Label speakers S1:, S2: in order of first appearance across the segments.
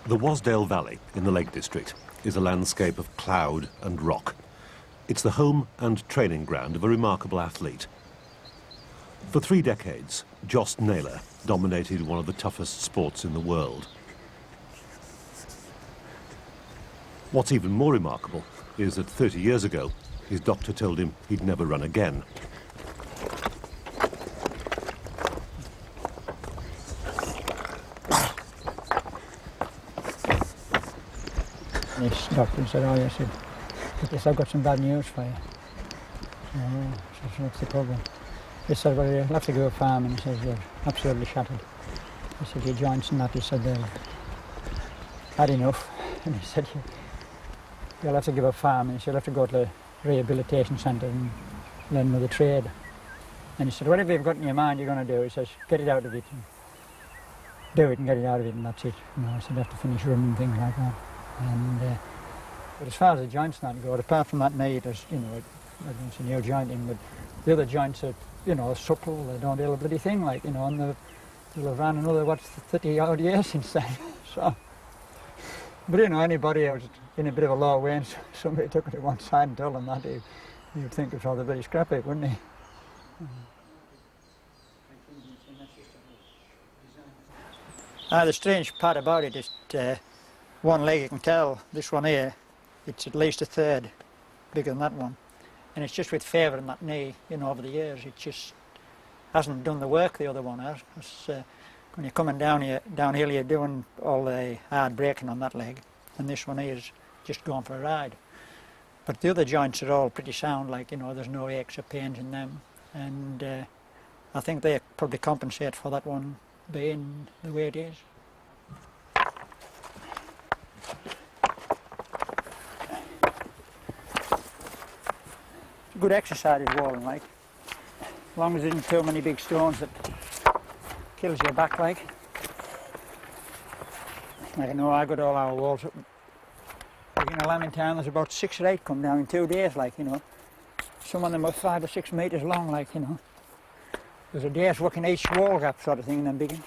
S1: The Wasdale Valley in the Lake District is a landscape of cloud and rock. It's the home and training ground of a remarkable athlete. For 3 decades, Joss Naylor dominated one of the toughest sports in the world. What's even more remarkable is that 30 years ago, his doctor told him he'd never run again.
S2: This doctor said, "Oh, yes, yes, I've got some bad news for you." So what's the problem? He said, "Well, you'll have to go farming." He says, "You're absolutely shattered." He said, "Your joints and that," he said, "they've had enough." And he said, "You'll have to give up farming. So you'll have to go to the rehabilitation centre and learn another trade." And he said, "Whatever you've got in your mind you're going to do," he says, "get it out of it. And do it and get it out of it, and that's it." I said, "You have to finish running and things like that." And but as far as the joints not go, apart from that knee, there's, it's a new joint in, but the other joints are, supple. They don't do a bloody thing, and they'll have ran another 30-odd years since then. So, but anybody who was in a bit of a low way and somebody took it to one side and told them that, you'd think it was all the bloody scrappy, wouldn't he? The strange part about it is one leg, you can tell, this one here, it's at least a third bigger than that one. And it's just with favouring that knee, over the years, it just hasn't done the work the other one has. When you're coming downhill, you're doing all the hard braking on that leg, and this one here is just going for a ride. But the other joints are all pretty sound, there's no aches or pains in them. And I think they probably compensate for that one being the way it is. Good exercise is walling, as long as there isn't too many big stones that kills your back, I know I got all our walls up. In a lambing town, there's about 6 or 8 come down in 2 days, Some of them are 5 or 6 metres long, There's a day's work in each wall gap sort of thing, them big ones.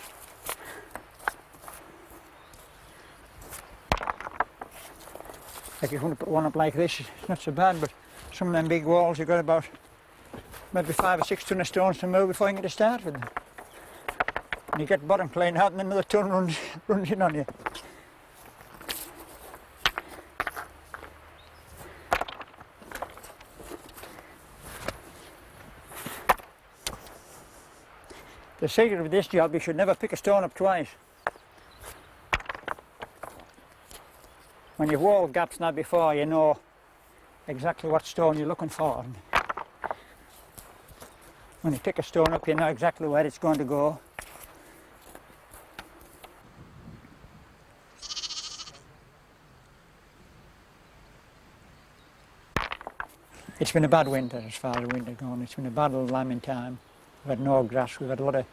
S2: If you want to put one up like this, it's not so bad, but some of them big walls, you've got about maybe 5 or 6 ton of stones to move before you get to start with them. And you get bottom plane out and another ton runs in on you. The secret of this job, you should never pick a stone up twice. When you've walled gaps now before, you know exactly what stone you're looking for. And when you pick a stone up, you know exactly where it's going to go. It's been a bad winter as far as winter going. It's been a bad lambing time. We've had no grass. We've had a lot of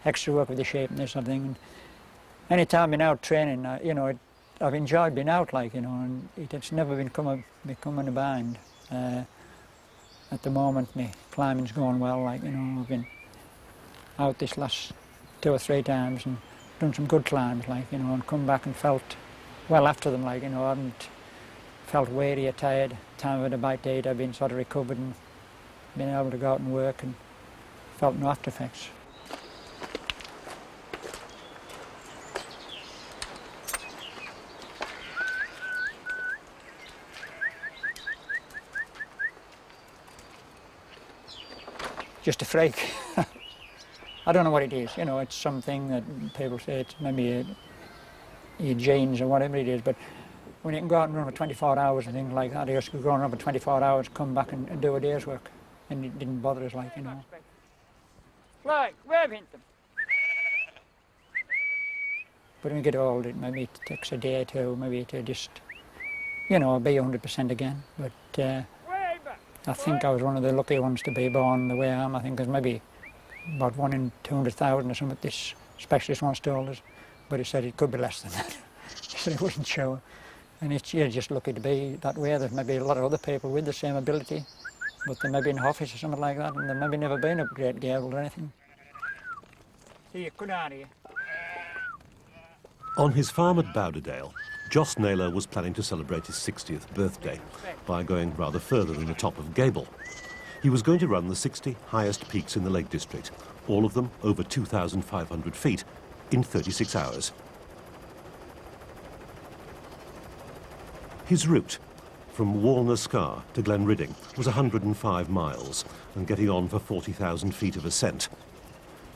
S2: extra work with the shape and this sort of thing. And any time I've been out training, I've enjoyed being out, and it's never becoming a bind. At the moment, my climbing's going well, I've been out this last 2 or 3 times and done some good climbs, and come back and felt well after them, I haven't felt weary or tired. Time I've had a bite to eat, I've been sort of recovered and been able to go out and work and felt no after effects. Just a freak. I don't know what it is, it's something that people say it's maybe your genes or whatever it is, but when you can go out and run for 24 hours and things like that, I used to go around for 24 hours, come back and do a day's work, and it didn't bother us, Fly, wave him. But when you get old, maybe it takes a day or two, maybe to just, be 100% again, but I think I was one of the lucky ones to be born the way I am. I think there's maybe about 1 in 200,000 or something this specialist once told us, but he said it could be less than that. He said he wasn't sure. And you're just lucky to be that way. There's maybe a lot of other people with the same ability, but they may be in office or something like that, and they've maybe never been up Great Gable or anything. See, you could out here.
S1: On his farm at Bowderdale, Joss Naylor was planning to celebrate his 60th birthday by going rather further than the top of Gable. He was going to run the 60 highest peaks in the Lake District, all of them over 2,500 feet, in 36 hours. His route from Walna to Glenridding was 105 miles and getting on for 40,000 feet of ascent,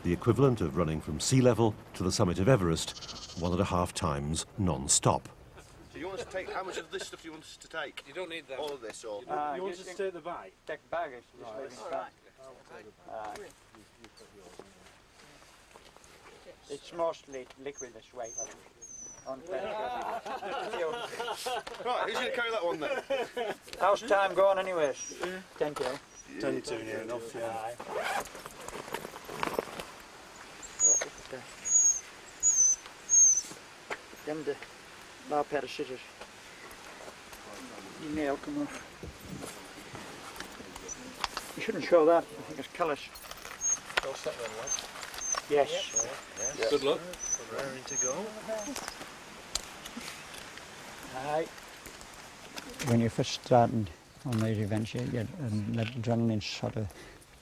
S1: the equivalent of running from sea level to the summit of Everest 1.5 times non-stop.
S3: Do you want us to take, how much of this stuff do you want us to take?
S4: You don't need that.
S3: All of this, or?
S4: You want us to take the bag?
S2: Take baggage. It's mostly liquid this way.
S3: Right, who's going to carry that one then?
S2: How's time going anyways? Thank you.
S4: 22 near enough, yeah.
S2: Them the low pair of scissors. Your nail come off. You shouldn't show that. I think it's callous.
S4: All set then, lads.
S2: Yes.
S4: Yeah. Good luck.
S3: Raring to go.
S2: Aye. When you're first starting on these events, you get that adrenaline sort of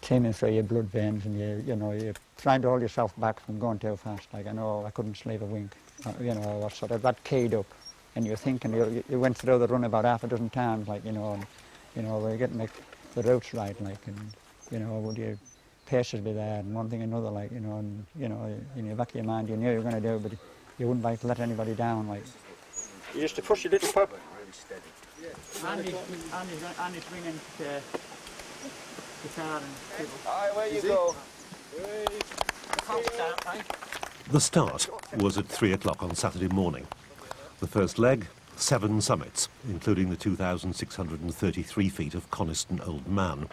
S2: teeming through your blood veins, and you're trying to hold yourself back from going too fast. Like, I know I couldn't sleep a wink. I was sort of that keyed up, and you're thinking you went through the run about half a dozen times, like, we're getting the routes right, like, and would your paces be there, and one thing and another, like, and in the back of your mind you knew you were going to do, but you wouldn't like to let anybody down, like. You used to push your little pup.
S3: Really steady.
S2: Andy's ringing the guitar and people.
S3: Alright, where you go?
S1: The start was at 3 o'clock on Saturday morning. The first leg, 7 summits, including the 2,633 feet of Coniston Old Man.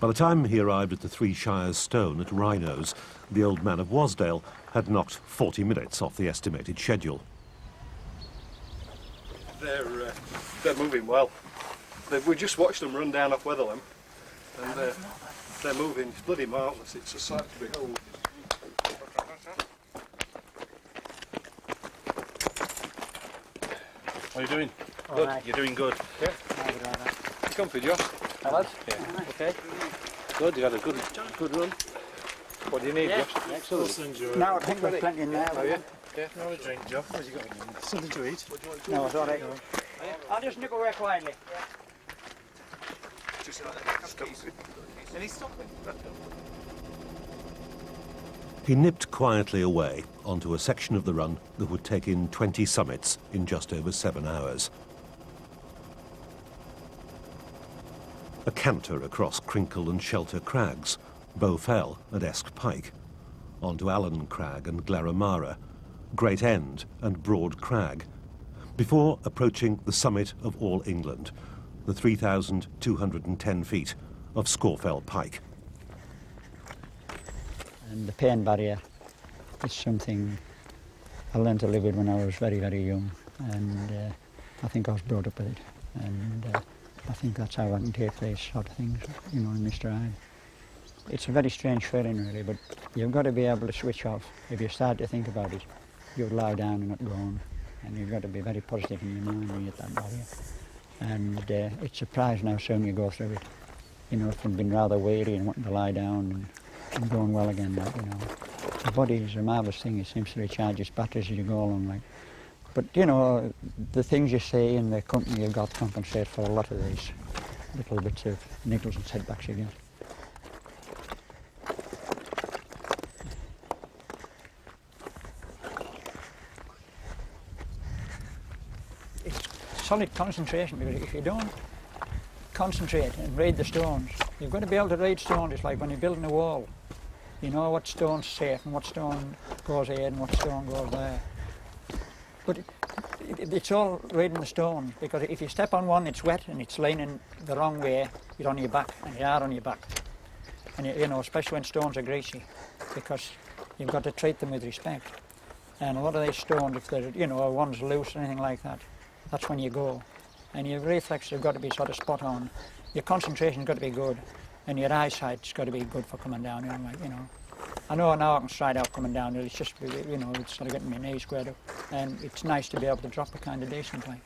S1: By the time he arrived at the Three Shires Stone at Rhinos, the Old Man of Wasdale had knocked 40 minutes off the estimated schedule.
S4: They're moving well. We just watched them run down off Weatherlam, and they're moving. It's bloody marvellous. It's a sight to behold. How are you doing?
S3: Good,
S2: Right.
S3: you're doing good.
S4: Yeah. Comfy, Josh?
S2: Hi, lads.
S4: Yeah.
S2: Okay.
S4: Good, you had a good run. What do you need,
S2: Yeah.
S4: Josh? Excellent.
S2: Now I think there's plenty in there.
S4: Oh, yeah? Yeah. Have a drink, Josh. What have you got? Something to eat.
S2: No, it's all right. I'll just nip away quietly.
S1: He nipped quietly away onto a section of the run that would take in 20 summits in just over 7 hours. A canter across Crinkle and Shelter Crags, Bowfell and Esk Pike, onto Allen Crag and Glaramara, Great End and Broad Crag, before approaching the summit of all England, the 3,210 feet of Scawfell Pike.
S2: And the pain barrier is something I learned to live with when I was very, very young, and I think I was brought up with it, and I think that's how I can take these sort of things, in my stride. It's a very strange feeling, really, but you've got to be able to switch off. If you start to think about it, you'll lie down and not go on, and you've got to be very positive in your mind when you hit that barrier. And it's surprising how soon you go through it, from being rather weary and wanting to lie down and going well again, like, The body is a marvellous thing. It seems to recharge its batteries as you go along, like. But, the things you see in the company you've got compensate for a lot of these little bits of niggles and setbacks you get. It's solid concentration, because if you don't concentrate and read the stones, you've got to be able to read stones. It's like when you're building a wall. You know what stone's safe and what stone goes here and what stone goes there. But it's all reading the stones, because if you step on one, it's wet and it's leaning the wrong way, you're on your back, and you are on your back. And especially when stones are greasy, because you've got to treat them with respect. And a lot of these stones, if they're, one's loose or anything like that, that's when you go. And your reflexes have got to be sort of spot on. Your concentration's got to be good, and your eyesight's got to be good for coming down, I know now I can stride out coming down, it's just, you know, it's sort of getting my knees squared up. And it's nice to be able to drop a kind of decent like.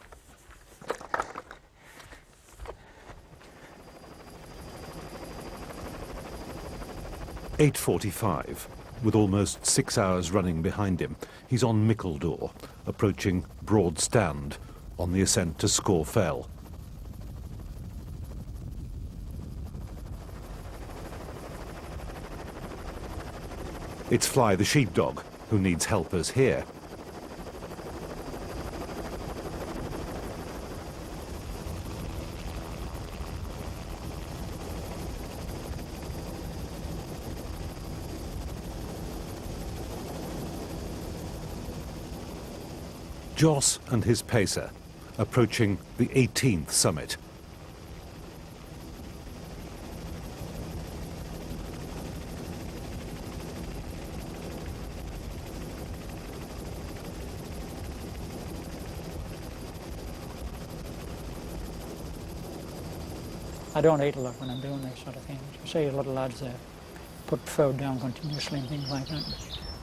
S1: "8:45, with almost 6 hours running behind him, he's on Mickledore, approaching Broad Stand on the ascent to Score Fell. It's Fly the sheepdog who needs helpers here. Joss and his pacer approaching the 18th summit.
S2: I don't eat a lot when I'm doing these sort of things. I see a lot of lads there put food down continuously and things like that.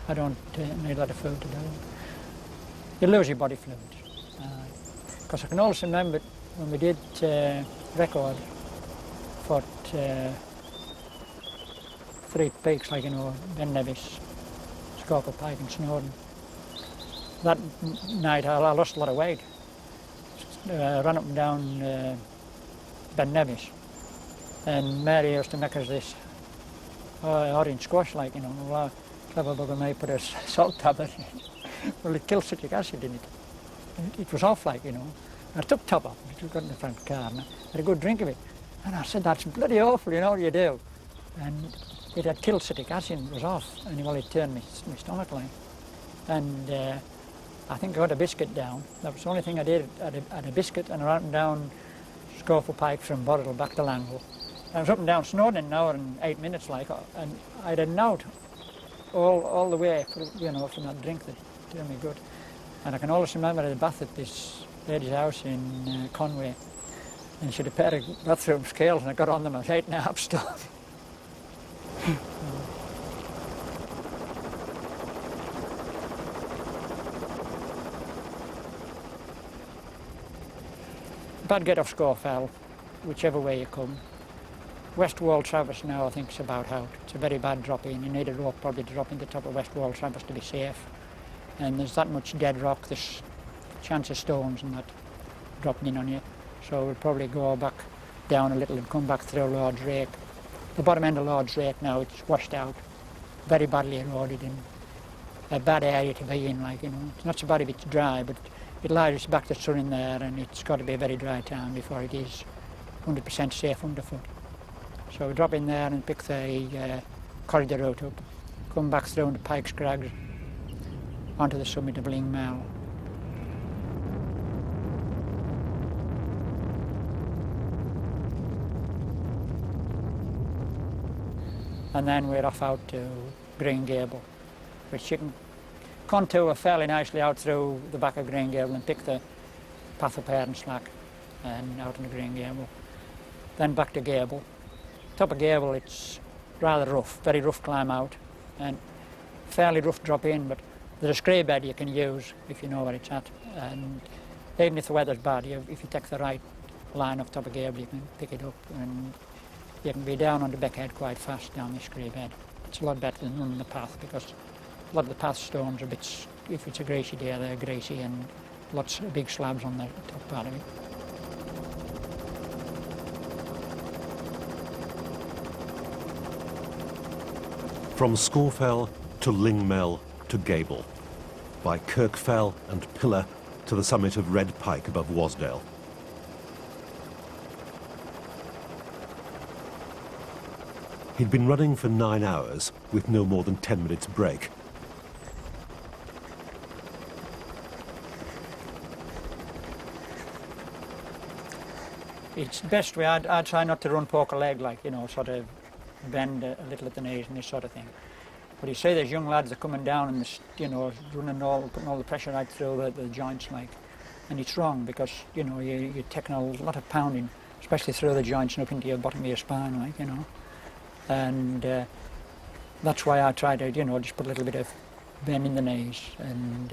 S2: I don't need a lot of food to do. You lose your body fluids. Because I can also remember when we did record for 3 peaks, like, you know, Ben Nevis, Scorpion Pike and Snowdon. That night I lost a lot of weight. Ran up and down Ben Nevis. And Mary used to make us this orange squash, like, you know. Well, clever bugger may put a salt tablet in. Well, it killed citric acid in it. It was off, like, you know. I took top off, I got in the front car, and I had a good drink of it. And I said, that's bloody awful, you know what you do? And it had killed citric acid, and it was off. And well, it turned my stomach, like. And I think I got a biscuit down. That was the only thing I did. I had a biscuit, and I ran down Scawfell Pike from Bottle back to Langle. I was up and down Snowdon in an hour and 8 minutes, like, and I had a note all the way, you know, from that drink that did me good. And I can always remember the bath at this lady's house in Conway, and she had a pair of bathroom scales, and I got on them, I was 8.5 stone. Bad get off Scawfell, whichever way you come. West Wall Traverse now I think is about out. It's a very bad drop in. You need a rope probably to drop in the top of West Wall Traverse to be safe. And there's that much dead rock, there's chance of stones and that dropping in on you. So we'll probably go back down a little and come back through Lord's Rake. The bottom end of Lord's Rake now, it's washed out, very badly eroded, and a bad area to be in, like, you know. It's not so bad if it's dry, but it lies back to sun in there, and it's got to be a very dry time before it is 100% safe underfoot. So we drop in there and pick the corridor route up, come back through the Pike's Crags onto the summit of Ling Mell. And then we're off out to Green Gable, which you can contour fairly nicely out through the back of Green Gable and pick the path up Air Slack and out into Green Gable. Then back to Gable. Top of Gable, it's rather rough, very rough climb out, and fairly rough drop in, but there's a scrape bed you can use if you know where it's at. And even if the weather's bad, if you take the right line off top of Gable, you can pick it up, and you can be down on the Beckhead quite fast down the scrape bed. It's a lot better than running the path, because a lot of the path stones are bits, if it's a greasy day, they're greasy, and lots of big slabs on the top part of it.
S1: From Scawfell to Lingmell to Gable, by Kirkfell and Pillar to the summit of Red Pike above Wasdale. He'd been running for 9 hours with no more than 10 minutes break.
S2: It's best way, I'd try not to run poker leg, like, you know, sort of bend a little at the knees and this sort of thing. But you see there's young lads that are coming down and, you know, running putting all the pressure right through the joints, like. And it's wrong, because, you know, you're taking a lot of pounding, especially through the joints and up into your bottom of your spine, like, you know. And that's why I try to, just put a little bit of bend in the knees and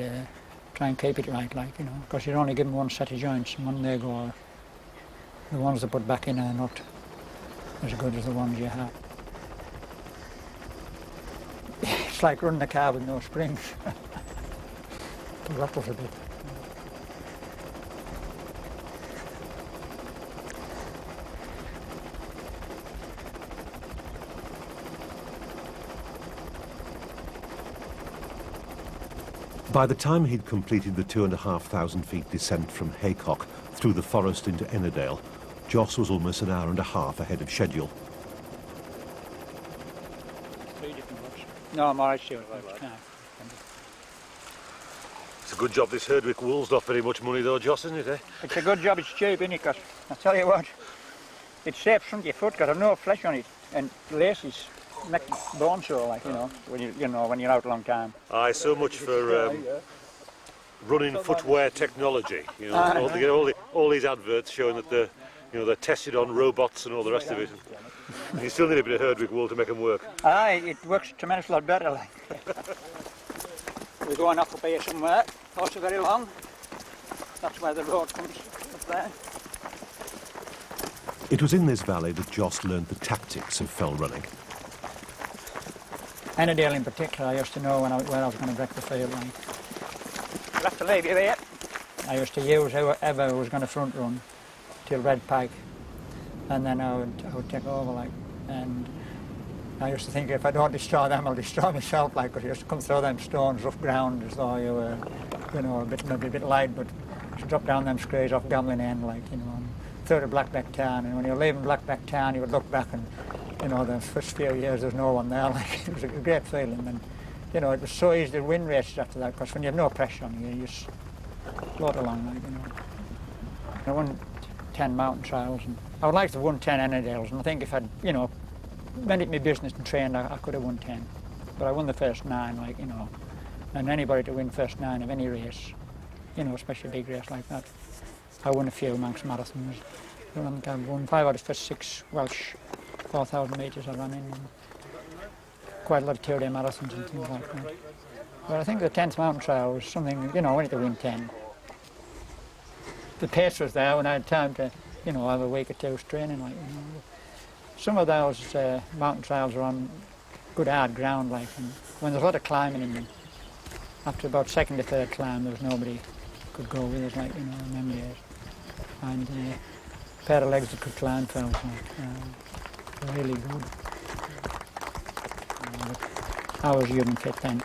S2: try and keep it right, because you're only given one set of joints, and when they go, the ones they put back in are not as good as the ones you have. It's like running a car with no springs. It rattles a bit.
S1: By the time he'd completed the 2,500 feet descent from Haycock through the forest into Ennerdale, Joss was almost an hour and a half ahead of schedule.
S2: 3 different books. No, I'm alright, Stuart.
S1: It's a good job this Herdwick wool's not very much money though, Joss, isn't it, eh?
S2: It's a good job it's cheap, isn't it? Because I tell you what, it's safe from your foot because I've no flesh on it, and laces make bone sore, when you're out a long time.
S1: Aye, so much for running footwear technology. All these adverts showing that they're tested on robots and all the rest of it. And you still need a bit of Herdwick wool to make them work.
S2: Aye, it works a tremendous lot better. We're going up here somewhere, also very long. That's where the road comes up there.
S1: It was in this valley that Joss learned the tactics of fell running.
S2: Ennerdale in particular, I used to know where I was going to break the field. I'll have to leave you there. I used to use whoever was going to front run till Red Pike, and then I would take over, and I used to think if I don't destroy them, I'll destroy myself, because you used to come through them stones, rough ground, as though you were, maybe a bit light, but to drop down them screes off Gamlin End, and through to Blackbeck Town, and when you were leaving Blackbeck Town, you would look back and, the first few years there's no one there, it was a great feeling, and, it was so easy to win races after that, because when you have no pressure on you, you just float along, I won 10 mountain trials, and I would like to have won 10 Ennerdales, and I think if I'd, made it my business and trained, I could have won 10. But I won the first 9, and anybody to win first 9 of any race, especially a big race like that. I won a few amongst marathons. I think I've won 5 out of the first 6 Welsh 4,000 metres I ran in. And quite a lot of 2-day marathons and things like that. But I think the 10th mountain trial was something, I wanted to win 10. The pace was there when I had time to, have a week or two's training, Some of those mountain trials are on good hard ground, and when there's a lot of climbing in them, after about 2nd or 3rd climb, there was nobody could go with us, in them days. And a pair of legs that could climb fellas, really good. I was young and fit then.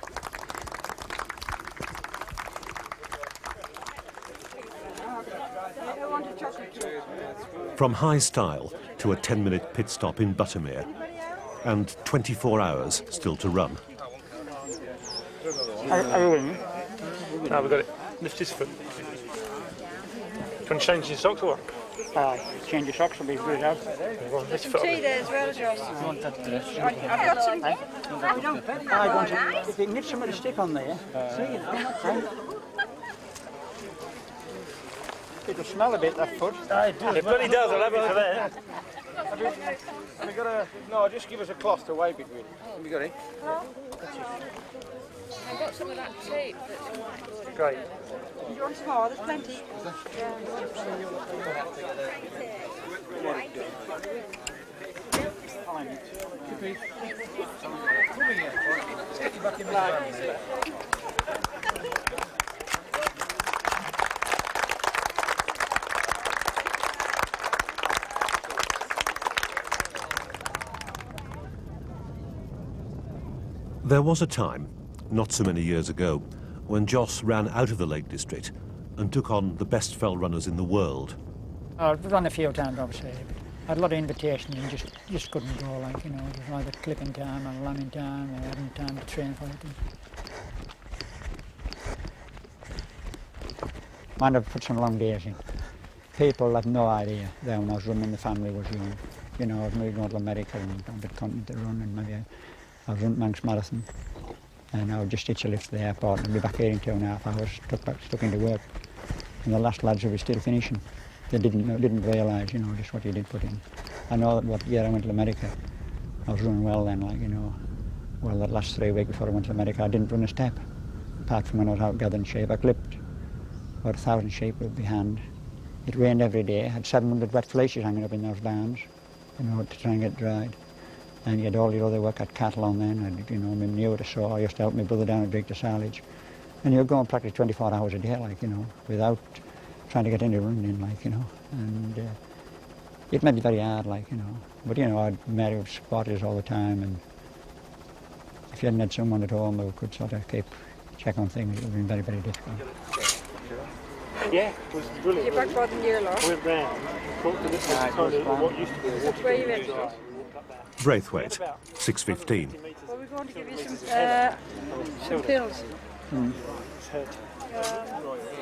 S1: From High Stile to a 10-minute pit stop in Buttermere, and 24 hours still to run.
S5: Now we've got it. Lift his foot. Do you want to change your socks or what?
S2: Aye, change your socks will be good out.
S5: Lift your foot.
S6: Tea there as well, Joss. I've got some.
S2: If you can get somebody to stick on there, it'll smell a bit, that foot.
S5: It bloody does, I'll have it for that.
S3: Have you got a... No, just give us a cloth to wipe it with. Have you got it?
S6: I've got some of that tape that's quite good.
S5: Great.
S6: Do you want some more? There's plenty.
S1: There was a time, not so many years ago, when Joss ran out of the Lake District and took on the best fell runners in the world.
S2: I've run a few times, obviously. I had a lot of invitations and just couldn't go, it was either clipping time or lambing time or having time to train for it. And I've put some long days in. People have no idea that when I was running, the family was young. I was moving going to America and on the continent to run, and maybe I was running Manx Marathon, and I would just hitch a lift to the airport and be back here in 2.5 hours, stuck into work. And the last lads who were still finishing, they didn't realise, just what you did put in. I know that what year I went to America, I was running well then, well, the last 3 weeks before I went to America, I didn't run a step, apart from when I was out gathering sheep. I clipped about 1,000 sheep by hand. It rained every day. I had 700 wet fleeces hanging up in those barns, you know, to try and get dried. And you had all your other work, had cattle on then, and, you know, manure to sow. I used to help my brother down and dig the silage. And you're going practically 24 hours a day, like, you know, without trying to get any running in, like, you know. And it made me very hard, like, you know. But, you know, I'd marry with squatters all the time, and if you hadn't had someone at home who could sort of check on things, it would have been very, very difficult.
S5: Yeah, it was brilliant.
S6: You're back more than a year last.
S5: Went round, talked to this kind of what used to be a water.
S6: Where are you registered?
S1: Braithwaite, 6:15.
S6: Well, we're going to give you some pills. You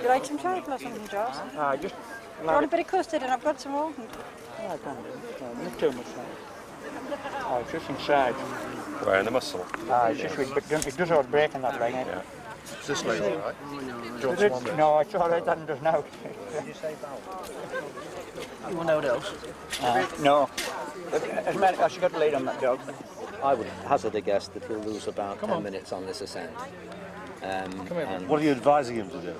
S6: like some chocolate or something, Joss?
S2: Just
S6: You want a bit of custard, and I've got some more.
S2: not too much. Oh, it's just inside.
S7: Where in the muscle?
S2: It's just it does all break in that leg.
S7: Yeah. Is this leg all right? Do you want some on this?
S2: No, it's all right, that does now.
S3: You want no else?
S2: No. I should got to lead on that dog.
S8: I would hazard a guess that he'll lose about 10 minutes on this ascent. And,
S7: What are you advising him to do?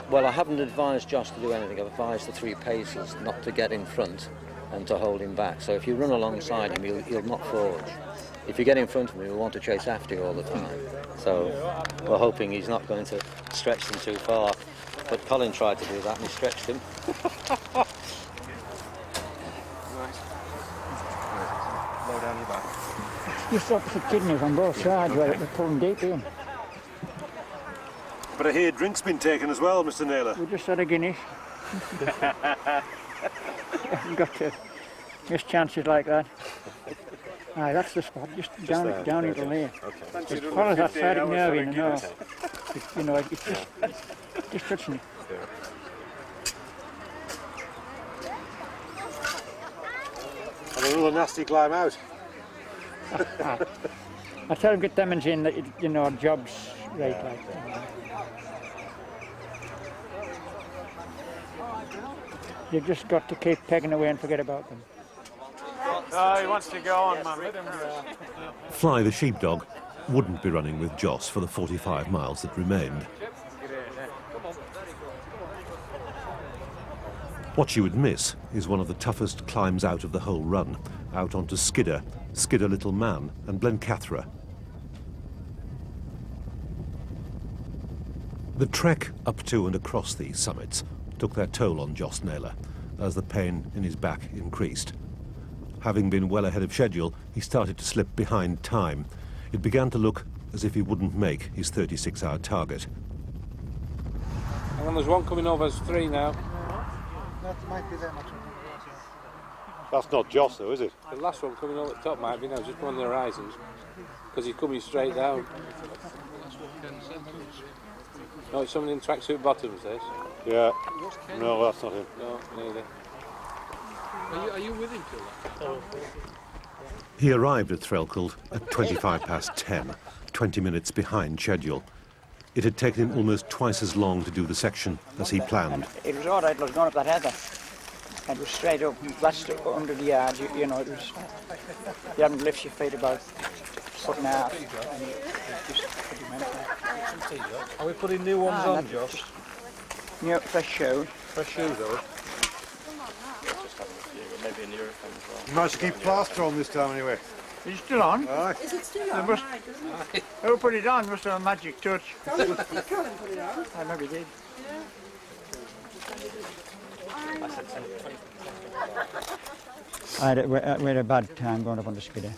S8: well, I haven't advised Joss to do anything. I've advised the 3 pacers not to get in front and to hold him back. So if you run alongside him, he'll not forge. If you get in front of him, he'll want to chase after you all the time. So we're hoping he's not going to stretch them too far. But Colin tried to do that and he stretched him.
S7: Low down your back.
S2: Just opposite kidneys on both sides where they're pulling deep in.
S1: But I hear drink's been taken as well, Mr. Naylor.
S2: We just had a Guinness. You've got to miss chances like that. Aye, that's the spot, just down into there.
S7: Okay.
S2: As far as that side of nerve in, no. You know, it's just touching it.
S1: And another nasty climb out.
S2: I tell them get them in that, you know, jobs right like. You've just got to keep pegging away and forget about them.
S3: Oh, he wants to go on, man. Let him go.
S1: Fly the sheepdog wouldn't be running with Joss for the 45 miles that remained. What she would miss is one of the toughest climbs out of the whole run, out onto Skidder, Skidder Little Man and Blencathra. The trek up to and across these summits took their toll on Joss Naylor as the pain in his back increased. Having been well ahead of schedule, he started to slip behind time. It began to look as if he wouldn't make his 36-hour target.
S3: And then there's one coming over as 3 now.
S1: That's not Joss, though, is it?
S3: The last one coming over at the top might be now, just on the horizons. Because he's coming straight down. No, it's someone in tracksuit bottoms, this.
S1: Yeah. No, that's not him.
S3: No, neither. Are you with him till that?
S1: He arrived at Threlkeld at 10:25, 20 minutes behind schedule. It had taken him almost twice as long to do the section as he planned.
S2: It was all right, it was going up that heather. It was straight up, last under the yard, you know, it was, you hadn't lift your feet about a foot and a half.
S3: Are we putting new ones on, Joss?
S2: New, fresh shoes.
S3: Fresh shoes, though.
S1: You managed to keep plaster on this time anyway.
S2: Is it still on?
S1: Aye.
S6: Is it still on?
S2: Who put it on? Must have a magic touch.
S6: Colin put it on.
S2: I maybe did. We had a bad time going up on the skidder.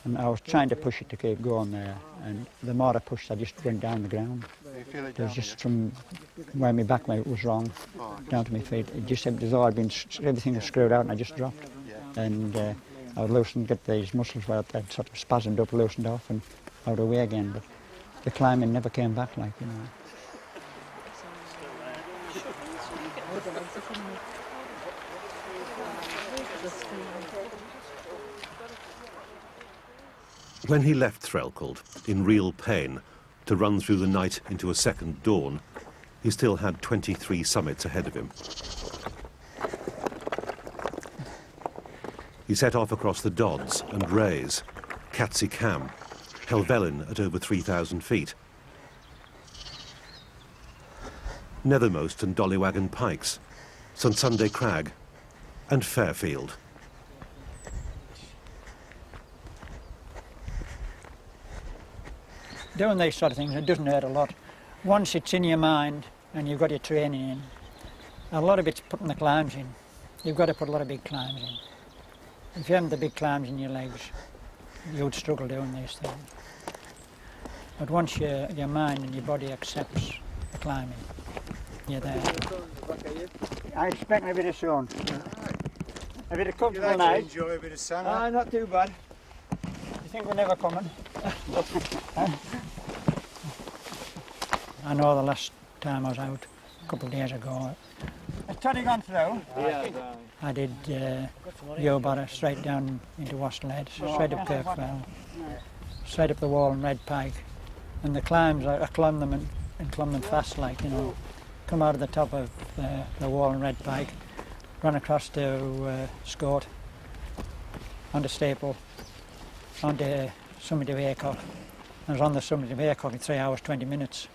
S2: And I was trying to push it to keep going there. And the more I pushed, I just went down the ground. It was just from where my back was wrong, down to my feet. It just seemed as though everything was screwed out and I just dropped. And I would loosen, get these muscles where I'd sort of spasmed up, loosened off and out of the way again. But the climbing never came back, like, you know.
S1: When he left Threlkeld, in real pain, to run through the night into a second dawn, he still had 23 summits ahead of him. He set off across the Dodds and Rays, Catsey Cam, Helvellyn at over 3,000 feet, Nethermost and Dollywagon Pikes, St Sunday Crag and Fairfield.
S2: Doing these sort of things, it doesn't hurt a lot. Once it's in your mind and you've got your training in, a lot of it's putting the climbs in. You've got to put a lot of big climbs in. If you haven't the big climbs in your legs, you would struggle doing these things. But once your mind and your body accepts the climbing, you're there. I expect a bit of sun. A bit of comfortable night.
S3: Enjoy a bit of sun.
S2: Not too bad. You think we're never coming? I know the last time I was out, a couple of days ago. Has Toddy gone through? Yeah. I did Yobara straight down into Wastelhead, straight up Kirkfell, straight up the wall and Red Pike. And the climbs, I climbed them and climbed them fast, like, you know. Come out of the top of the wall and Red Pike, run across to Scott, onto Staple, onto summit of Aycock. I was on the summit of Aycock in 3 hours, 20 minutes.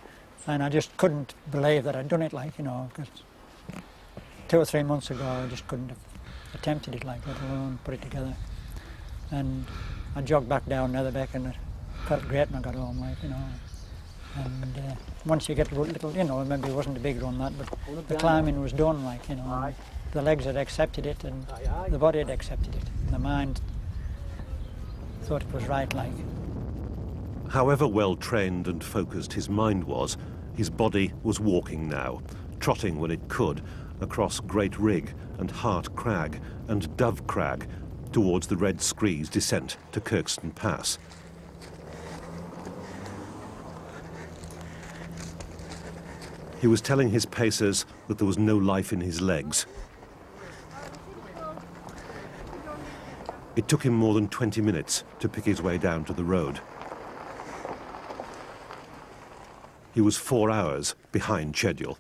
S2: And I just couldn't believe that I'd done it, like, you know, because 2 or 3 months ago I just couldn't have attempted it, like, let alone put it together. And I jogged back down Netherbeck and it felt great when I got home, like, you know. And once you get a little, you know, maybe it wasn't a big run that, but the climbing was done, like, you know. The legs had accepted it and the body had accepted it. And the mind thought it was right, like.
S1: However well trained and focused his mind was, his body was walking now, trotting when it could, across Great Rig and Hart Crag and Dove Crag, towards the Red Scree's descent to Kirkstone Pass. He was telling his pacers that there was no life in his legs. It took him more than 20 minutes to pick his way down to the road. He was 4 hours behind schedule.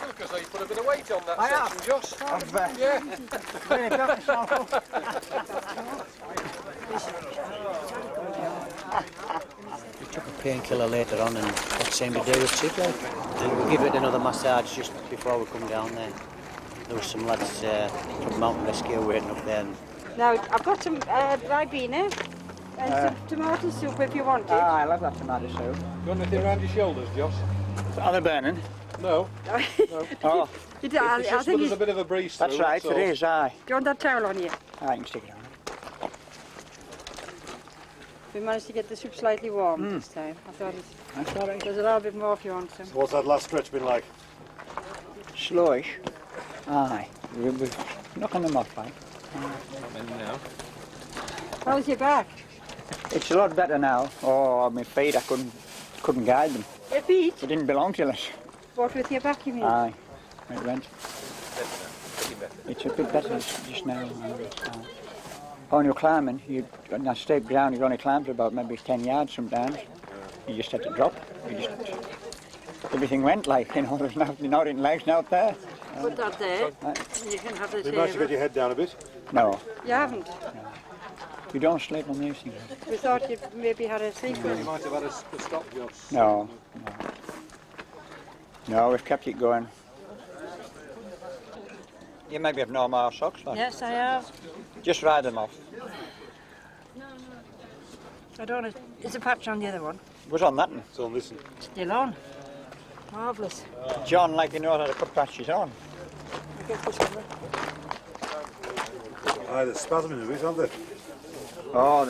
S4: Because you put a bit of weight on that section, Joss. Yeah.
S8: We took a painkiller later on and that seemed to do with sick, like. And we give it another massage just before we come down there. There was some lads from Mountain Rescue waiting up there.
S6: Now, I've got some ribena and some tomato soup if you want it.
S2: I love that tomato soup.
S4: You want anything around your shoulders, Joss?
S2: Are they burning?
S4: No.
S2: Oh,
S6: It's
S4: I
S6: just
S4: think there's a bit of a breeze through.
S2: that's right,
S4: so.
S2: it is, aye.
S6: Do you want that towel on you?
S2: I can stick it on.
S6: We managed to get the soup slightly warm this time. I thought
S2: That's all right.
S6: there's a little bit more if you want some.
S7: What's that last stretch been like?
S2: Slowish. Aye. We're knocking them off, like.
S6: How's your back?
S2: It's a lot better now. Oh, my feet, I couldn't guide them.
S6: Your feet?
S2: They didn't belong to us.
S6: What with your back, you mean?
S2: Aye. It went. It's a bit better just now. When you're climbing, on a steep ground, you only climb to about maybe 10 yards sometimes. You just had to drop. Everything went like, you know, there's nothing legs out there.
S6: Put that there. And you can have the
S7: You managed to get
S6: table.
S7: your head down a bit?
S2: No,
S6: You haven't?
S2: you don't sleep on these things.
S6: We thought you maybe had a
S4: You
S6: secret.
S4: might have had a stop, Joss.
S2: No. No, we've kept it going. You maybe have no more socks, like.
S6: Yes, I have.
S2: Just ride them off.
S6: I don't know. There's a patch on the other one.
S2: It was on that one.
S7: So listen.
S6: Still on. Marvellous.
S2: John, like you know how to put patches on.
S6: I get this one.
S7: Aye, they're spasming a bit, aren't they?
S2: Oh,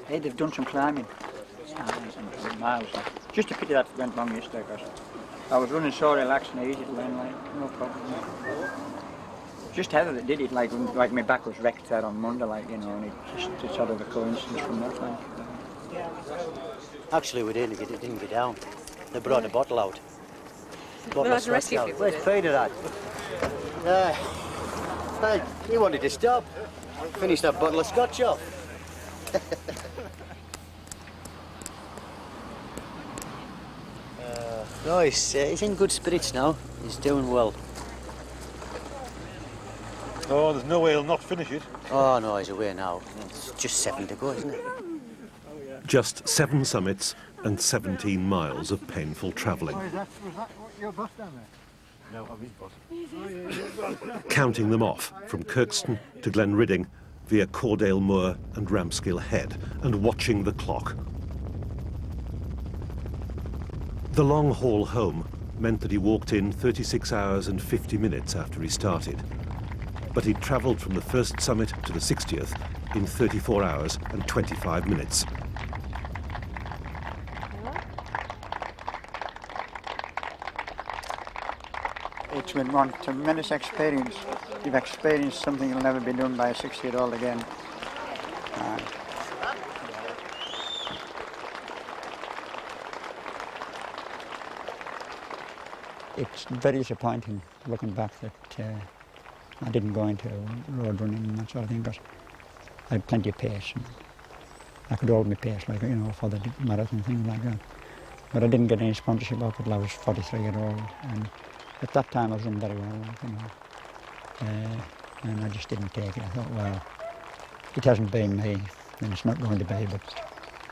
S2: they've done some climbing. And miles. Like. Just a pity that went wrong yesterday, because I was running so relaxed and easy to learn, like, no problem. Just Heather that did it, like my back was wrecked there on Monday, like, you know, and it's sort of a coincidence from that, like.
S8: Actually, we didn't get down. They brought a bottle out.
S6: Well, that's rescue people.
S8: Where's Peter at?
S9: Hey, you wanted to stop. Finish that bottle of scotch off. No, he's in good spirits now. He's doing well.
S7: Oh, there's no way he'll not finish it.
S9: Oh, no, he's away now. It's just 7 to go, isn't it?
S1: Just 7 summits and 17 miles of painful travelling.
S2: Was that your bus down there?
S7: No, I'm his boss.
S1: Counting them off from Kirkston to Glenridding via Cordale Moor and Ramskill Head, and watching the clock. The long haul home meant that he walked in 36 hours and 50 minutes after he started. But he travelled from the first summit to the 60th in 34 hours and 25 minutes.
S2: It's been one tremendous experience. You've experienced something that'll never be done by a 60-year-old again. It's very disappointing looking back that I didn't go into road running and that sort of thing, because I had plenty of pace and I could hold my pace, like, you know, for the marathon things like that. But I didn't get any sponsorship up until I was 43 years old, and at that time I was doing very well, like, you know, and I just didn't take it. I thought, well, it hasn't been me, and it's not going to be, but,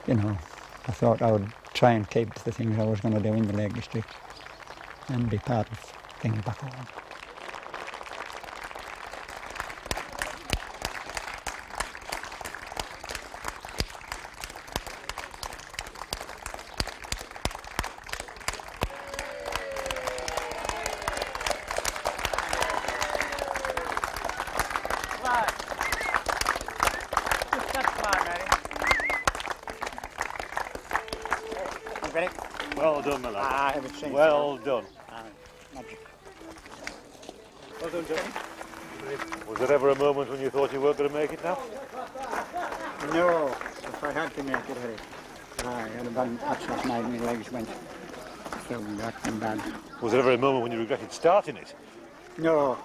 S2: you know, I thought I would try and keep the things I was going to do in the Lake District and be part of things back home.
S7: Well done, my lad.
S2: I haven't seen
S7: Well done.
S2: magic.
S7: Well done, Johnny. Was there ever a moment when you thought you weren't going to make it now?
S2: No, if I had to make it, I had a bad patch last night and my legs went through back and bad.
S7: Was there ever a moment when you regretted starting it?
S2: No,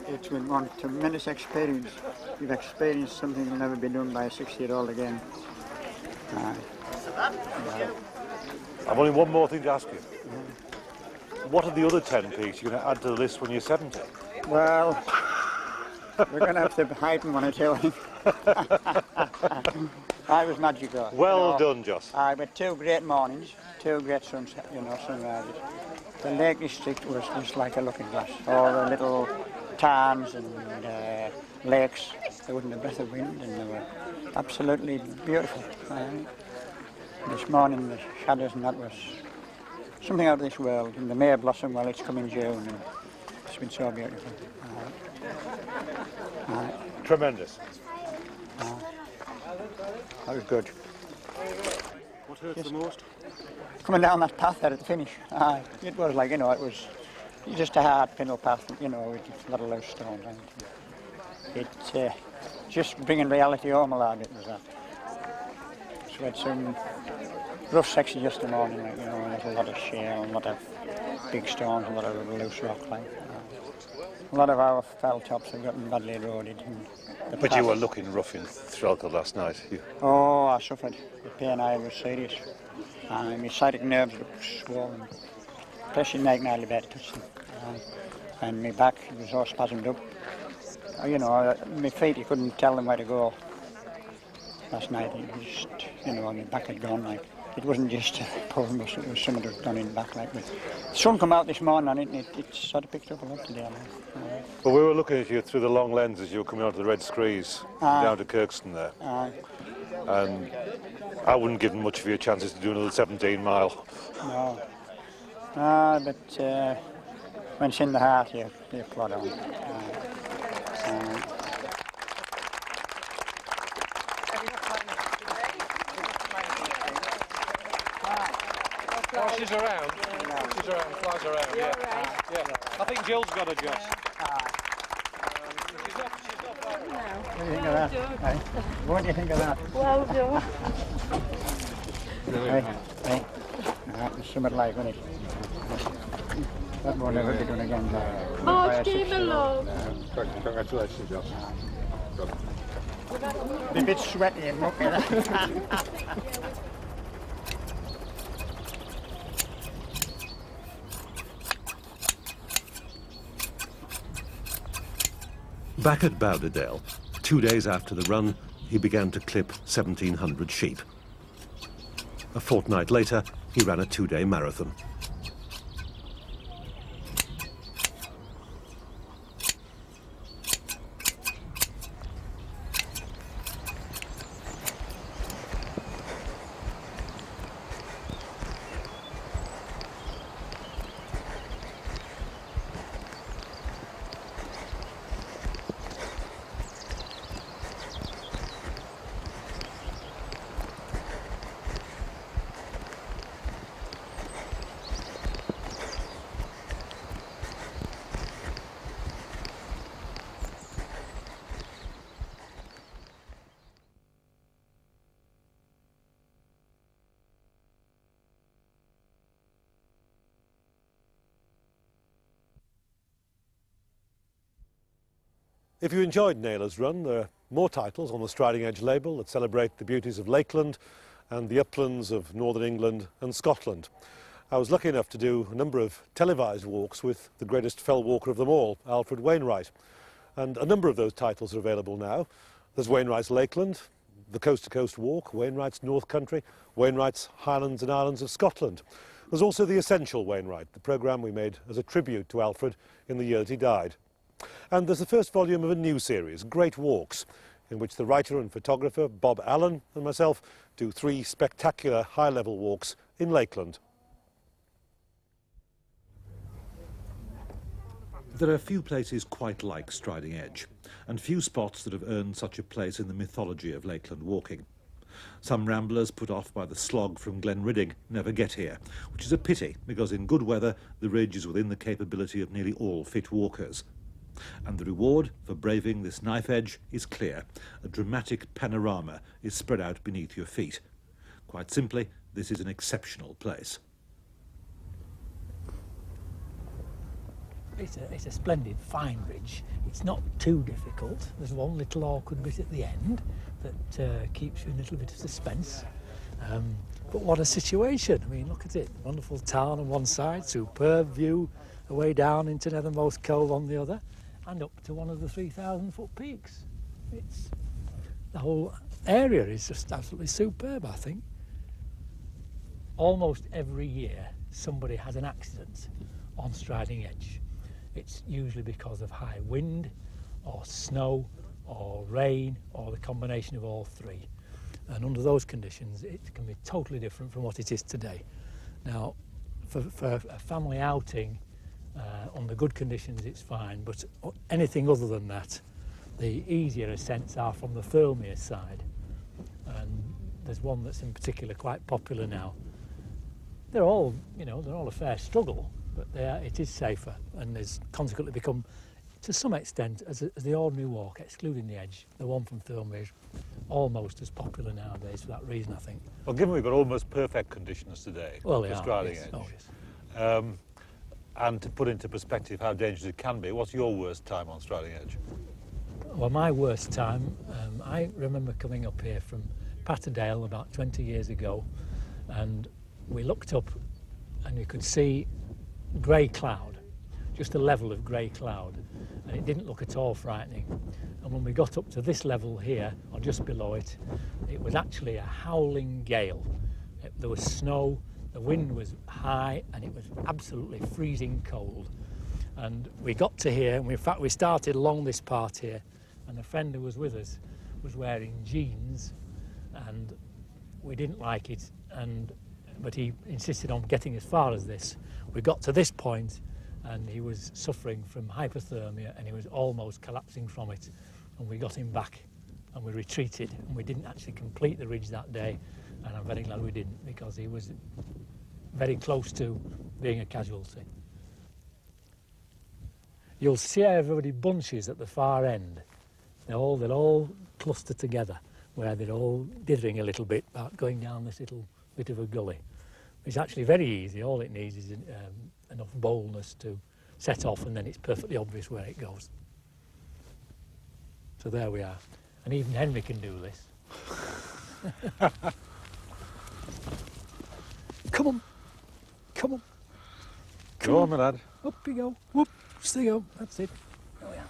S2: it's been one tremendous experience. You've experienced something that'll never be done by a 60-year-old again.
S7: I've only one more thing to ask you. What are the other 10 peaks you're going to add to the list when you're 70?
S2: Well, we're going to have to hide them when I tell you. I was magical.
S7: Well done, Joss.
S2: I had 2 great mornings, 2 great sunrises. The Lake District was just like a looking glass. All the little tarns and lakes, there wasn't a breath of wind, and they were absolutely beautiful. This morning, the shadows and that was something out of this world. And the May blossom, well, it's come in June, and it's been so beautiful.
S7: Tremendous.
S2: That was good.
S7: What hurts the most?
S2: Coming down that path there at the finish. It was like, you know, it was just a hard pintle path, you know, with a lot of loose stones. It's just bringing reality home a lot, it was that. So we had some rough sections just this morning, like, you know, there's a lot of shale, a lot of big stones, a lot of loose rock, like. A lot of our fell tops have gotten badly eroded.
S7: But you were looking rough in Threlkeld last night.
S2: Oh, I suffered. The pain I had was serious. My sciatic nerves were swollen. Especially neck and I bed touched them. And my back was all spasmed up. You know, my feet, you couldn't tell them where to go. Last night, it was just, you know, my back had gone like. It wasn't just a problem, it was something that had gone in the back like. But the sun come out this morning and it sort of picked up a lot today.
S7: Well, we were looking at you through the long lens as you were coming onto the Red Screes down to Kirkston there. And I wouldn't give them much of your chances to do another 17 mile.
S2: No. But when it's in the heart, you plod on.
S3: Oh, she's around. She's around, flies around, yeah. Yeah. I think Jill's got a Joss. She's not far away.
S2: What do you think of that? Hey? What do you think of that?
S6: Well done.
S2: Hey. It's something like, when it? That won't ever be done again.
S6: Oh, Steve alone.
S7: Congratulations, Joss.
S2: Be a bit sweaty and mucky.
S1: Back at Bowderdale, 2 days after the run, he began to clip 1,700 sheep. A fortnight later, he ran a 2-day marathon. If you enjoyed Naylor's run, there are more titles on the Striding Edge label that celebrate the beauties of Lakeland and the uplands of northern England and Scotland. I was lucky enough to do a number of televised walks with the greatest fell walker of them all, Alfred Wainwright. And a number of those titles are available now. There's Wainwright's Lakeland, the Coast to Coast Walk, Wainwright's North Country, Wainwright's Highlands and Islands of Scotland. There's also the Essential Wainwright, the programme we made as a tribute to Alfred in the year that he died. And there's the first volume of a new series, Great Walks, in which the writer and photographer Bob Allen and myself do 3 spectacular high-level walks in Lakeland. There are few places quite like Striding Edge, and few spots that have earned such a place in the mythology of Lakeland walking. Some ramblers put off by the slog from Glenridding never get here, which is a pity because in good weather the ridge is within the capability of nearly all fit walkers. And the reward for braving this knife edge is clear. A dramatic panorama is spread out beneath your feet. Quite simply, this is an exceptional place.
S10: It's a splendid, fine ridge. It's not too difficult. There's one little awkward bit at the end that keeps you in a little bit of suspense. But what a situation. I mean, look at it. Wonderful town on one side, superb view away down into Nethermost Cove on the other, and up to one of the 3,000-foot peaks. The whole area is just absolutely superb, I think. Almost every year somebody has an accident on Striding Edge. It's usually because of high wind or snow or rain or the combination of all 3. And under those conditions it can be totally different from what it is today. Now, for a family outing, under good conditions it's fine, but anything other than that, the easier ascents are from the Thirlmere side, and there's one that's in particular quite popular now. They're all, they're all a fair struggle, but it is safer, and there's consequently become, to some extent, as the ordinary walk, excluding the edge, the one from Thirlmere is almost as popular nowadays for that reason, I think.
S7: Well, given we've got almost perfect conditions today for Striding Edge,
S10: oh, yes.
S7: And to put into perspective how dangerous it can be, what's your worst time on Striding Edge?
S10: Well, my worst time, I remember coming up here from Patterdale about 20 years ago, and we looked up and you could see grey cloud, just a level of grey cloud, and it didn't look at all frightening. And when we got up to this level here, or just below it, it was actually a howling gale. There was snow, the wind was high, and it was absolutely freezing cold. And we got to here, and in fact we started along this part here, and a friend who was with us was wearing jeans, and we didn't like it, but he insisted on getting as far as this. We got to this point, and he was suffering from hypothermia, and he was almost collapsing from it, and we got him back, and we retreated, and we didn't actually complete the ridge that day, and I'm very glad we didn't, because he was very close to being a casualty. You'll see how everybody bunches at the far end. They'll all cluster together, where they're all dithering a little bit about going down this little bit of a gully. It's actually very easy. All it needs is enough boldness to set off, and then it's perfectly obvious where it goes. So there we are. And even Henry can do this. Come on. Come on.
S7: Go on, my lad.
S10: Up you go. Whoop. Stay go. That's it. There we are.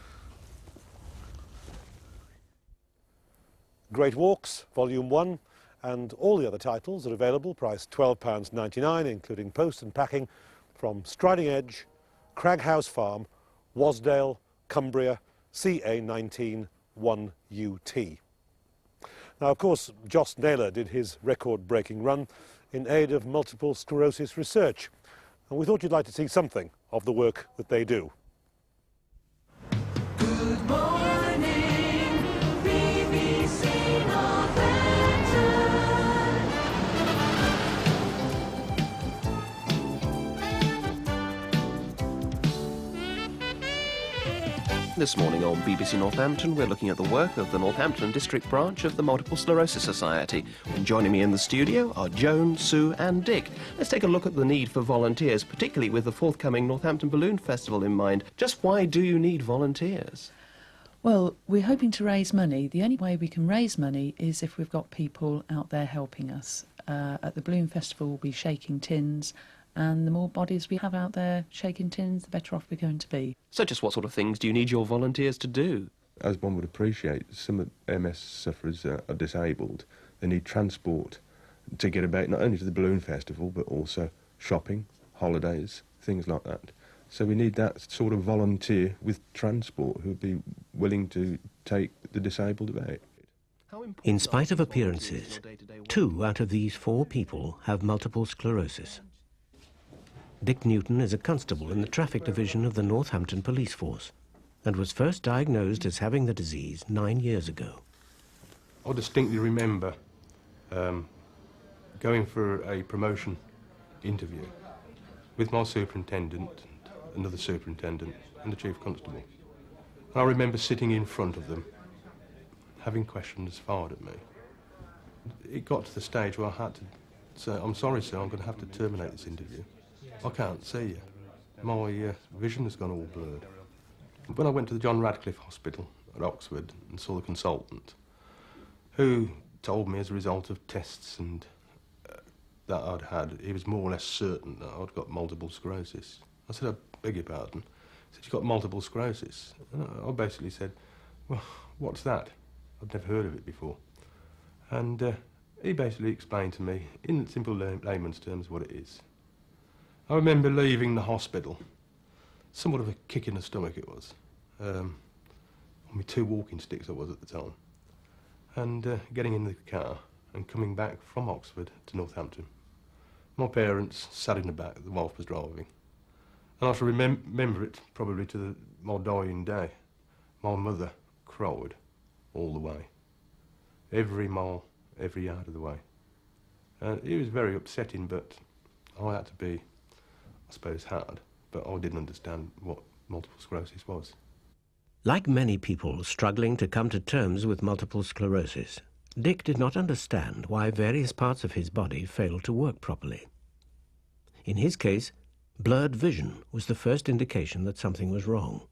S1: Great Walks, Volume 1, and all the other titles are available, priced £12.99, including post and packing, from Striding Edge, Craghouse Farm, Wasdale, Cumbria, CA19 1UT. Now, of course, Joss Naylor did his record-breaking run in aid of multiple sclerosis research, and we thought you'd like to see something of the work that they do.
S11: Good morning, BBC Northampton.
S12: This morning on BBC Northampton, we're looking at the work of the Northampton District Branch of the Multiple Sclerosis Society. And joining me in the studio are Joan, Sue and Dick. Let's take a look at the need for volunteers, particularly with the forthcoming Northampton Balloon Festival in mind. Just why do you need volunteers?
S13: Well, we're hoping to raise money. The only way we can raise money is if we've got people out there helping us. At the Balloon Festival, we'll be shaking tins, and the more bodies we have out there shaking tins, the better off we're going to be.
S12: So just what sort of things do you need your volunteers to do?
S14: As one would appreciate, some MS sufferers are disabled. They need transport to get about, not only to the Balloon Festival, but also shopping, holidays, things like that. So we need that sort of volunteer with transport who would be willing to take the disabled about.
S15: In spite of appearances, 2 out of these 4 people have multiple sclerosis. Dick Newton is a constable in the traffic division of the Northampton Police Force and was first diagnosed as having the disease 9 years ago.
S14: I distinctly remember going for a promotion interview with my superintendent, another superintendent and the chief constable. And I remember sitting in front of them, having questions fired at me. It got to the stage where I had to say, "I'm sorry, sir, I'm going to have to terminate this interview. I can't see you. My vision has gone all blurred." When I went to the John Radcliffe Hospital at Oxford and saw the consultant, who told me as a result of tests and that I'd had, he was more or less certain that I'd got multiple sclerosis. I said, "I beg your pardon." He said, "You've got multiple sclerosis." And I basically said, "Well, what's that? I'd never heard of it before." And he basically explained to me, in simple layman's terms, what it is. I remember leaving the hospital, somewhat of a kick in the stomach it was, on my 2 walking sticks I was at the time, and getting in the car and coming back from Oxford to Northampton. My parents sat in the back, the wife was driving, and I shall remember it probably to my dying day. My mother cried all the way, every mile, every yard of the way. It was very upsetting, but I had to be, I suppose, hard, but I didn't understand what multiple sclerosis was.
S15: Like many people struggling to come to terms with multiple sclerosis, Dick did not understand why various parts of his body failed to work properly. In his case, blurred vision was the first indication that something was wrong.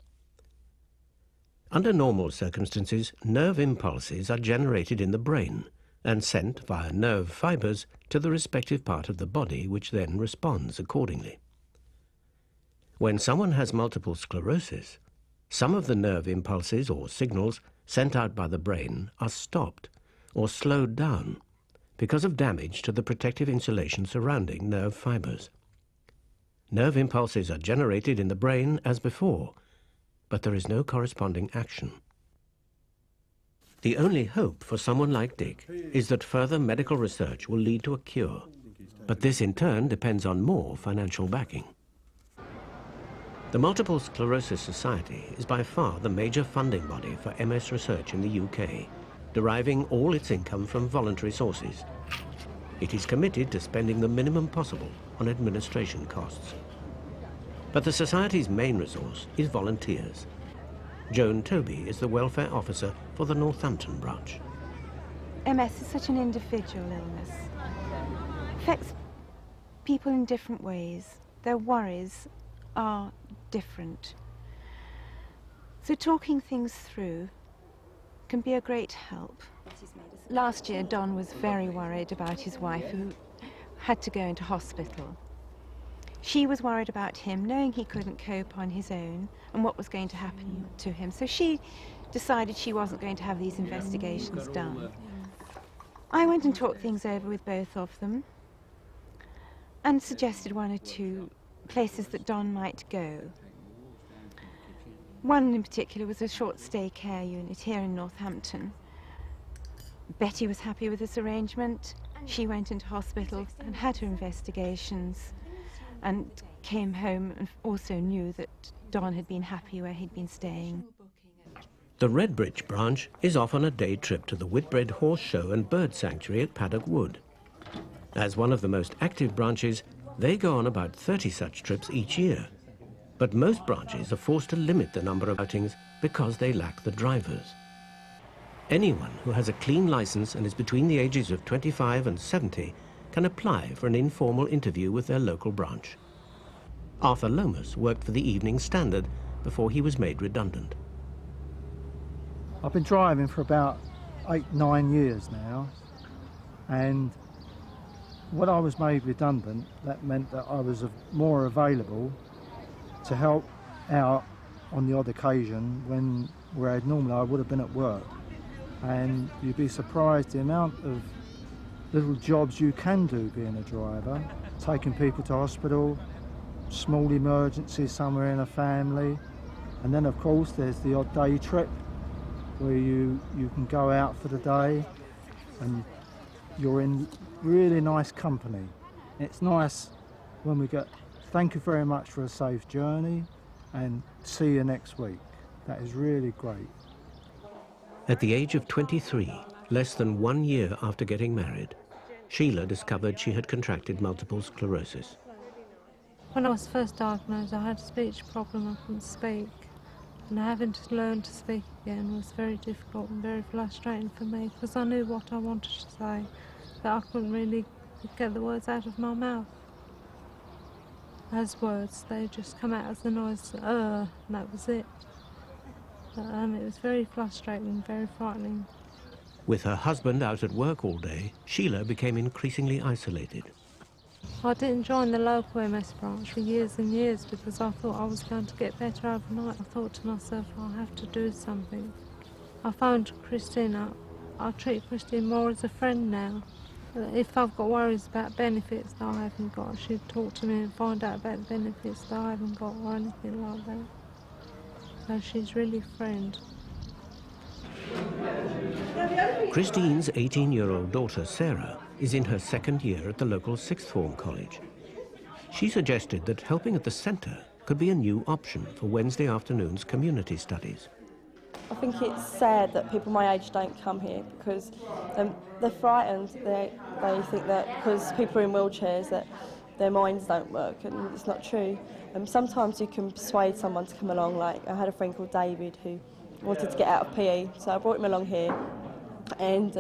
S15: Under normal circumstances, nerve impulses are generated in the brain and sent via nerve fibres to the respective part of the body, which then responds accordingly. When someone has multiple sclerosis, some of the nerve impulses or signals sent out by the brain are stopped or slowed down because of damage to the protective insulation surrounding nerve fibres. Nerve impulses are generated in the brain as before, but there is no corresponding action. The only hope for someone like Dick is that further medical research will lead to a cure, but this in turn depends on more financial backing. The Multiple Sclerosis Society is by far the major funding body for MS research in the UK, deriving all its income from voluntary sources. It is committed to spending the minimum possible on administration costs. But the Society's main resource is volunteers. Joan Toby is the welfare officer for the Northampton branch.
S6: MS is such an individual illness. It affects people in different ways. Their worries are different. So talking things through can be a great help. Last year, Don was very worried about his wife, who had to go into hospital. She was worried about him, knowing he couldn't cope on his own and what was going to happen to him. So she decided she wasn't going to have these investigations done. I went and talked things over with both of them and suggested one or two places that Don might go. One in particular was a short stay care unit here in Northampton. Betty was happy with this arrangement. She went into hospital and had her investigations and came home and also knew that Don had been happy where he'd been staying.
S15: The Redbridge branch is off on a day trip to the Whitbread Horse Show and Bird Sanctuary at Paddock Wood. As one of the most active branches, they go on about 30 such trips each year. But most branches are forced to limit the number of outings because they lack the drivers. Anyone who has a clean license and is between the ages of 25 and 70 can apply for an informal interview with their local branch. Arthur Lomas worked for the Evening Standard before he was made redundant.
S16: I've been driving for about 8-9 years now, and when I was made redundant, that meant that I was more available to help out on the odd occasion when where normally I would have been at work. And you'd be surprised the amount of little jobs you can do being a driver, taking people to hospital, small emergencies somewhere in a family, and then of course there's the odd day trip where you can go out for the day and you're in really nice company. It's nice when we get, thank you very much for a safe journey and see you next week. That is really great.
S15: At the age of 23, less than 1 year after getting married, Sheila discovered she had contracted multiple sclerosis.
S17: When I was first diagnosed, I had a speech problem. I couldn't speak. And having to learn to speak again was very difficult and very frustrating for me because I knew what I wanted to say, but I couldn't really get the words out of my mouth. As words, they just come out as the noise, and that was it. But, it was very frustrating, very frightening.
S15: With her husband out at work all day, Sheila became increasingly isolated.
S17: I didn't join the local MS branch for years and years because I thought I was going to get better overnight. I thought to myself, I'll have to do something. I phoned Christine up. I treat Christine more as a friend now. If I've got worries about benefits that I haven't got, she'd talk to me and find out about the benefits that I haven't got or anything like that. So she's really a friend.
S15: Christine's 18-year-old daughter, Sarah, is in her second year at the local sixth form college. She suggested that helping at the centre could be a new option for Wednesday afternoon's community studies.
S18: I think it's sad that people my age don't come here because they're frightened. They think that because people are in wheelchairs that their minds don't work, and it's not true. Sometimes you can persuade someone to come along. Like I had a friend called David who wanted to get out of PE, so I brought him along here, and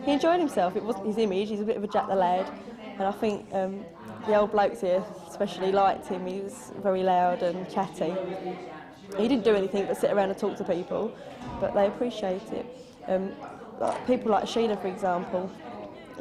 S18: he enjoyed himself. It wasn't his image. He's a bit of a Jack the Lad, and I think the old blokes here especially liked him. He was very loud and chatty. He didn't do anything but sit around and talk to people, but they appreciate it. People like Sheila, for example,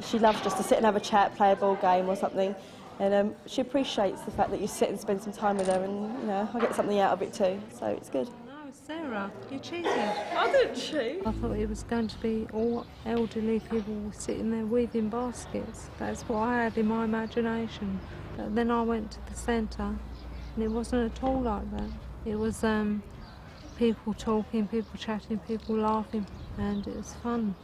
S18: she loves just to sit and have a chat, play a ball game or something, and she appreciates the fact that you sit and spend some time with her, and you know, I get something out of it too, so it's good.
S17: No, Sarah, you cheated.
S18: I didn't cheat.
S17: I thought it was going to be all elderly people sitting there weaving baskets. That's what I had in my imagination. But then I went to the centre, and it wasn't at all like that. It was people talking, people chatting, people laughing, and it was fun.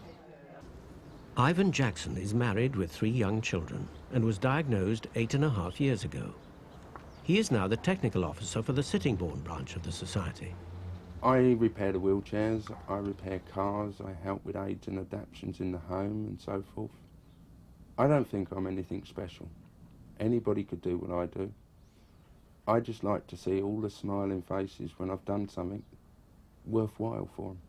S15: Ivan Jackson is married with 3 young children and was diagnosed 8.5 years ago. He is now the technical officer for the Sittingbourne branch of the society.
S19: I repair the wheelchairs, I repair cars, I help with aids and adaptations in the home and so forth. I don't think I'm anything special. Anybody could do what I do. I just like to see all the smiling faces when I've done something worthwhile for them.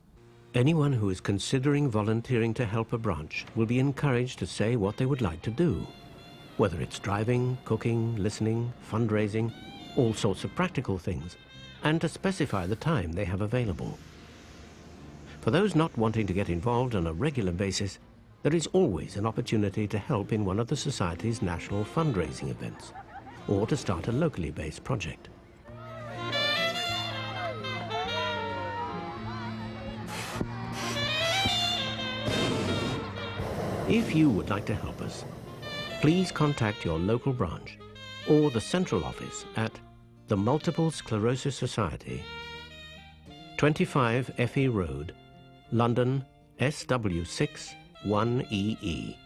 S15: Anyone who is considering volunteering to help a branch will be encouraged to say what they would like to do, whether it's driving, cooking, listening, fundraising, all sorts of practical things, and to specify the time they have available. For those not wanting to get involved on a regular basis, there is always an opportunity to help in one of the Society's national fundraising events, or to start a locally based project. If you would like to help us, please contact your local branch or the central office at the Multiple Sclerosis Society, 25 Effie Road, London, SW6 1EE.